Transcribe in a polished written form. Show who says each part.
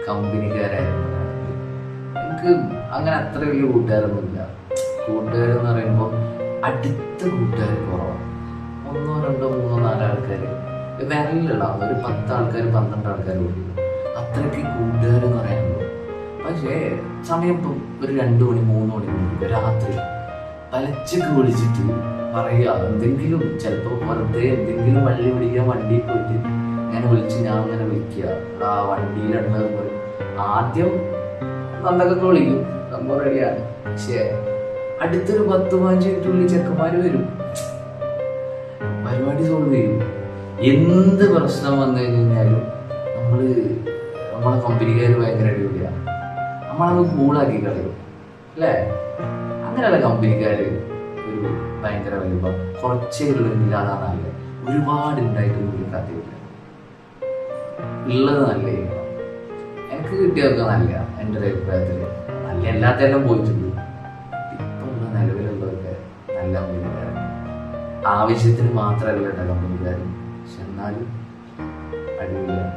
Speaker 1: കമ്പനിക്കാരായിരുന്നു. എനിക്ക് അങ്ങനെ അത്ര വലിയ കൂട്ടുകാരൊന്നുമില്ല. കൂട്ടുകാരെന്ന് പറയുമ്പോൾ അടുത്ത കൂട്ടുകാർ കുറവാണ്. 1, 2, 3, 4 ആൾക്കാർ വിരലിലുള്ള ഒരു 10 ആൾക്കാർ 12 ആൾക്കാർ കൂടി അത്രയ്ക്ക് കൂട്ടുകാരെന്ന് പറയാനുള്ളൂ. പക്ഷേ സമയം ഇപ്പം ഒരു 2 മണി 3 മണി രാത്രി പലച്ചൊക്കെ വിളിച്ചിട്ട് പറയുക എന്തെങ്കിലും, ചിലപ്പോൾ വെറുതെ എന്തെങ്കിലും വള്ളി പിടിക്കാൻ വണ്ടിയിൽ പോയിട്ട് ഇങ്ങനെ വിളിച്ച് ഞാൻ അങ്ങനെ വിളിക്കുക ആ വണ്ടിയിലുണ്ട് പറയും. ആദ്യം നന്നൊക്കെ വിളിക്കും, സംഭവം റെഡിയാണ്. പക്ഷേ അടുത്തൊരു 10-15 മിനിറ്റുള്ളിൽ ചെക്കന്മാർ വരും, പരിപാടി സോൾവ് ചെയ്യും. എന്ത് പ്രശ്നം വന്നു കഴിഞ്ഞാലും നമ്മളെ കമ്പനിക്കാർ ഭയങ്കര അടിപൊളിയാണ്, നമ്മളത് കൂളാക്കി കളയും അല്ലേ? അങ്ങനെയുള്ള കമ്പനിക്കാർ ഒരു ഭയങ്കര വലുപ്പം കുറച്ചേ ഉള്ളെങ്കിൽ അതാ നല്ല. ഒരുപാട് ഉണ്ടായിട്ട് കൂടി കഥയില്ല, ഉള്ളത് നല്ല എനിക്ക് കിട്ടിയതൊക്കെ നല്ല. എൻ്റെ ഒരു അഭിപ്രായത്തിൽ നല്ല എല്ലാത്തെല്ലാം പോയിട്ടുണ്ട്. ഇപ്പൊ ഉള്ള നിലവിലുള്ളതൊക്കെ നല്ല കമ്പനിക്കാരാണ്. ആവശ്യത്തിന് മാത്രമല്ല കേട്ടോ കമ്പനിക്കാർ, പക്ഷെ എന്നാലും അടിപൊളിയാണ്.